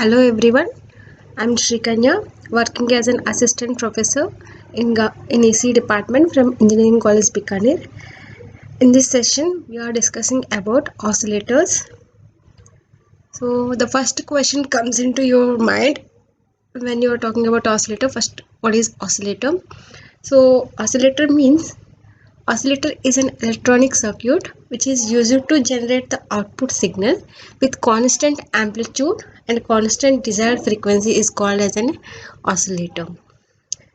Hello everyone, I'm Shrikanya, working as an assistant professor in EC department from Engineering College Bikaner. In this session, we are discussing about oscillators. So the first question comes into your mind when you are talking about oscillator. First, what is oscillator? So oscillator is an electronic circuit which is used to generate the output signal with constant amplitude and constant desired frequency is called as an oscillator.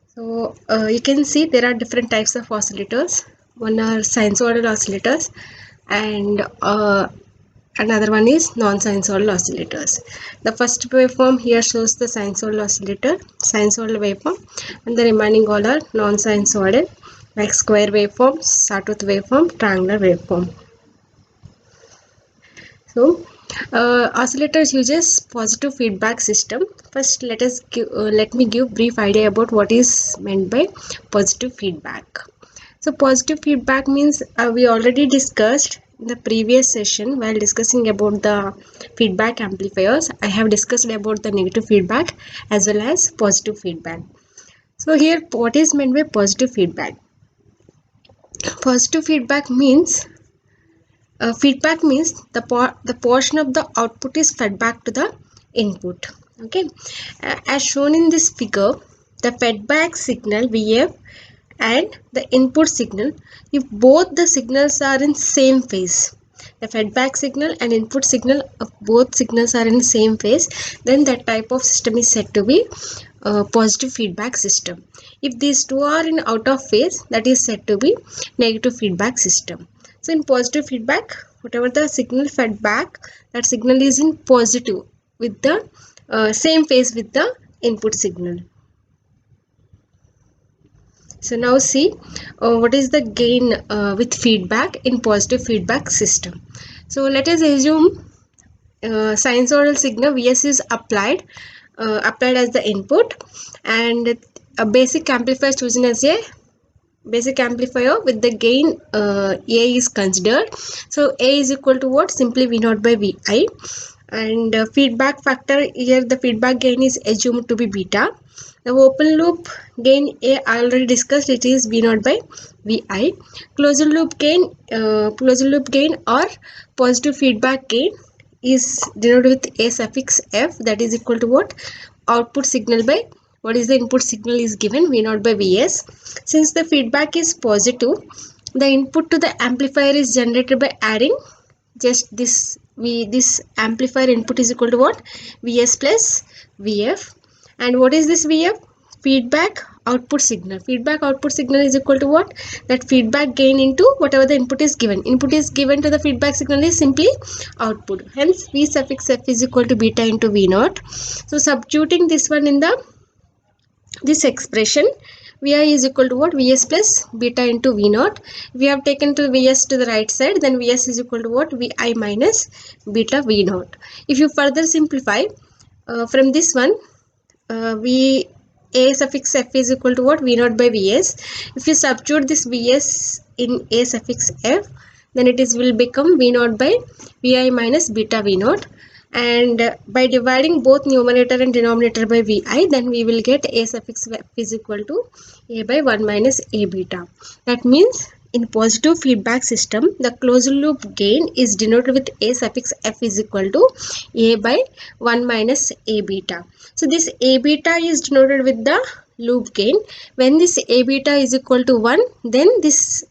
So you can see there are different types of oscillators. One are sinusoidal oscillators and another one is non-sinusoidal oscillators. The first waveform here shows the sinusoidal waveform, and the remaining all are non-sinusoidal, like square waveform, sawtooth waveform, triangular waveform. So oscillators uses positive feedback system. First, let me give brief idea about what is meant by positive feedback. So positive feedback means we already discussed in the previous session while discussing about the feedback amplifiers. I have discussed about the negative feedback as well as positive feedback. So here, what is meant by positive feedback? Positive feedback means the portion of the output is fed back to the input. Okay, as shown in this figure, the feedback signal VF and the input signal, if both the signals are in same phase, the feedback signal and input signal of both signals are in same phase, then that type of system is said to be positive feedback system. If these two are in out of phase, that is said to be negative feedback system. So in positive feedback, whatever the signal fed back, that signal is in positive with the same phase with the input signal. So now see what is the gain with feedback in positive feedback system. So let us assume sinusoidal signal Vs is applied as the input, and a basic amplifier is chosen as a basic amplifier with the gain A is considered. So A is equal to what? Simply V naught by Vi, and feedback factor here, the feedback gain is assumed to be beta. The open loop gain A I already discussed, it is V naught by Vi. Closed loop gain or positive feedback gain is denoted with A suffix F, that is equal to what? Output signal by what is the input signal is given, V naught by Vs. Since the feedback is positive, the input to the amplifier is generated by adding just this amplifier input is equal to what? Vs plus Vf. And what is this Vf? Feedback output signal. Feedback output signal is equal to what? That feedback gain into whatever the input is given. Input is given to the feedback signal is simply output. Hence V suffix F is equal to beta into V naught. So substituting this one in this expression, Vi is equal to what? Vs plus beta into V naught. We have taken to Vs to the right side, then Vs is equal to what? Vi minus beta V naught. If you further simplify from this one, V A suffix F is equal to what? V naught by Vs. If you substitute this Vs in A suffix F, then it will become V naught by Vi minus beta V naught. And by dividing both numerator and denominator by Vi, then we will get A suffix F is equal to A by 1 minus A beta. That means in positive feedback system, the closed loop gain is denoted with A suffix F is equal to A by 1 minus A beta. So this A beta is denoted with the loop gain. When this A beta is equal to 1, then this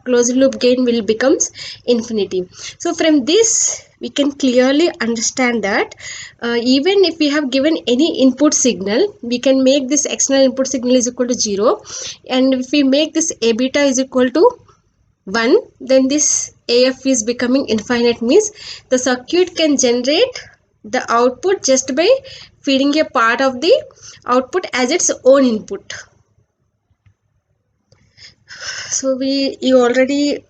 closed loop gain will becomes infinity. So from this we can clearly understand that even if we have given any input signal, we can make this external input signal is equal to 0, and if we make this A beta is equal to 1, then this AF is becoming infinite, means the circuit can generate the output just by feeding a part of the output as its own input. So you already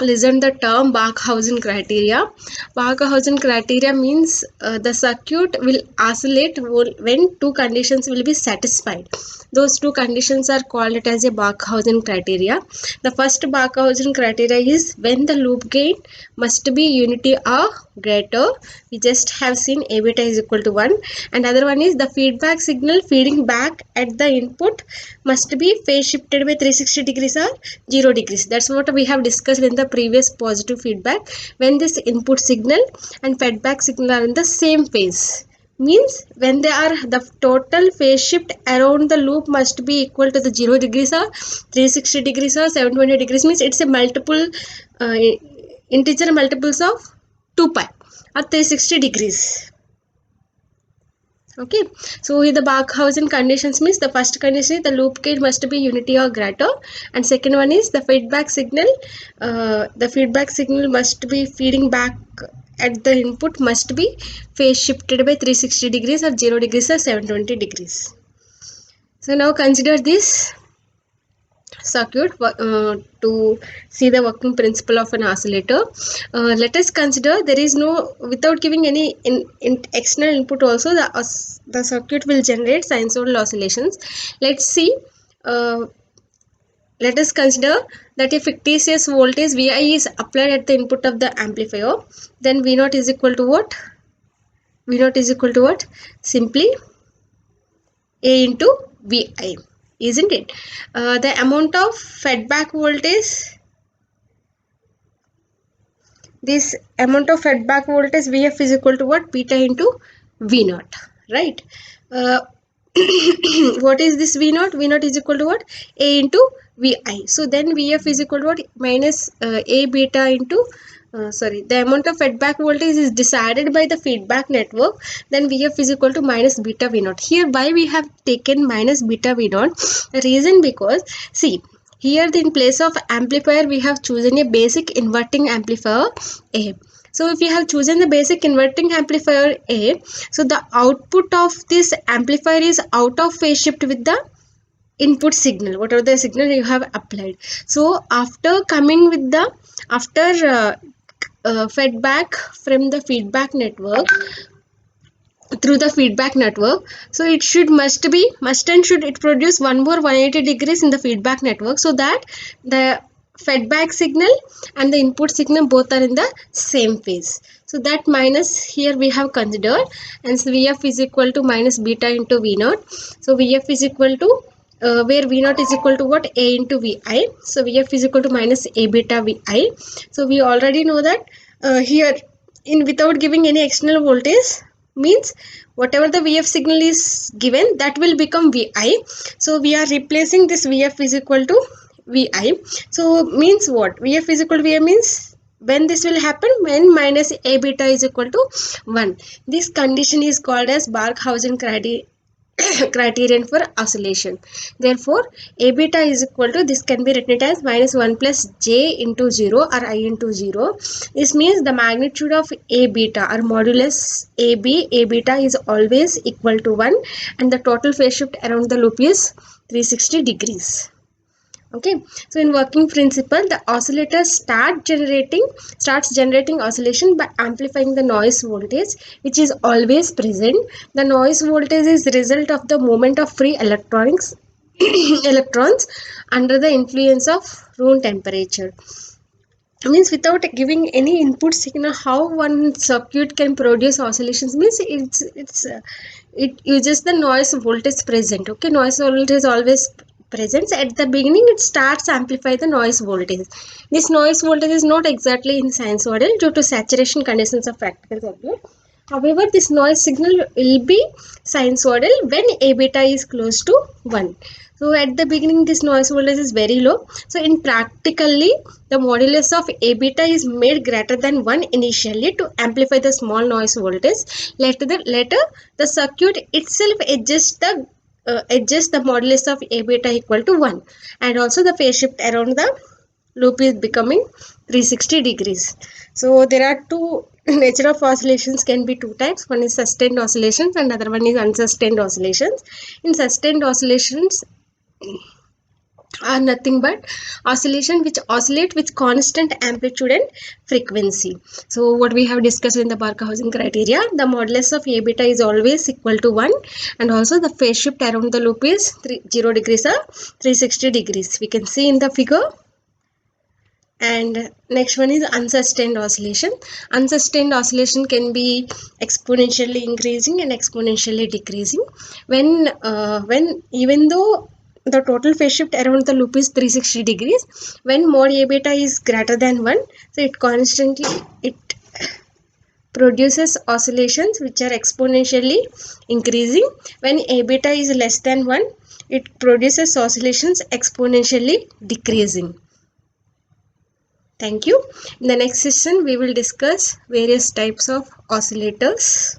listen the term Barkhausen criteria. Barkhausen criteria means the circuit will oscillate when two conditions will be satisfied. Those two conditions are called it as a Barkhausen criteria. The first Barkhausen criteria is when the loop gain must be unity or greater. We just have seen A beta is equal to 1. And other one is the feedback signal feeding back at the input must be phase shifted by 360 degrees or 0 degrees. That's what we have discussed in the previous positive feedback. When this input signal and feedback signal are in the same phase, means when they are, the total phase shift around the loop must be equal to the 0 degrees or 360 degrees or 720 degrees, means it's a multiple uh, integer multiples of 2 pi or 360 degrees. Okay, so with the Barkhausen conditions means the first condition is the loop gain must be unity or greater, and second one is the feedback signal. The feedback signal must be feeding back at the input must be phase shifted by 360 degrees or 0 degrees or 720 degrees. So now consider this circuit to see the working principle of an oscillator. Let us consider there is no, without giving any external input also, the circuit will generate sinusoidal oscillations. Let's see. Uh, Let us consider that a fictitious voltage Vi is applied at the input of the amplifier. Then V0 is equal to what? V0 is equal to what? Simply A into Vi, isn't it? The amount of feedback voltage, this amount of feedback voltage Vf is equal to what? Beta into V0, right? Uh, what is this V0? V0 is equal to what? A into Vi. So then Vf is equal to what? Minus A beta into the amount of feedback voltage is decided by the feedback network. Then Vf is equal to minus beta V0. Here why we have taken minus beta V0? The reason because see, here in place of amplifier we have chosen a basic inverting amplifier A. So if you have chosen the basic inverting amplifier A, so the output of this amplifier is out of phase shift with the input signal, whatever the signal you have applied. So after coming with the, after feedback from the feedback network, through the feedback network, so it should must and should it produce one more 180 degrees in the feedback network, so that the feedback signal and the input signal both are in the same phase. So that minus here we have considered, and so Vf is equal to minus beta into V0. So Vf is equal to where V0 is equal to what? A into Vi. So Vf is equal to minus A beta Vi. So we already know that here in without giving any external voltage, means whatever the Vf signal is given, that will become Vi. So we are replacing this Vf is equal to Vi. So means what? Vf is equal to Vi means when this will happen, when minus A beta is equal to 1. This condition is called as Barkhausen criterion for oscillation. Therefore, A beta is equal to, this can be written as minus 1 plus J into 0 or I into 0. This means the magnitude of A beta or modulus AB, A beta is always equal to 1, and the total phase shift around the loop is 360 degrees. Okay, so in working principle, the oscillator starts generating oscillation by amplifying the noise voltage, which is always present. The noise voltage is the result of the movement of free electrons under the influence of room temperature. Means without giving any input signal, how one circuit can produce oscillations? Means it uses the noise voltage present. Okay, noise voltage is always present at the beginning. It starts amplify the noise voltage. This noise voltage is not exactly in sinusoidal due to saturation conditions of practical circuit. However, this noise signal will be sinusoidal when A beta is close to 1. So at the beginning this noise voltage is very low. So in practically the modulus of A beta is made greater than 1 initially to amplify the small noise voltage. Later the circuit itself adjusts the modulus of A beta equal to 1, and also the phase shift around the loop is becoming 360 degrees. So there are two nature of oscillations can be two types. One is sustained oscillations and other one is unsustained oscillations. In sustained oscillations, are nothing but oscillation which oscillate with constant amplitude and frequency. So what we have discussed in the Barkhausen criteria, the modulus of A beta is always equal to 1, and also the phase shift around the loop is 0 degrees or 360 degrees. We can see in the figure. And next one is unsustained oscillation. Unsustained oscillation can be exponentially increasing and exponentially decreasing. When even though the total phase shift around the loop is 360 degrees, when mod A beta is greater than 1, so it produces oscillations which are exponentially increasing. When A beta is less than 1, it produces oscillations exponentially decreasing. Thank you. In the next session, we will discuss various types of oscillators.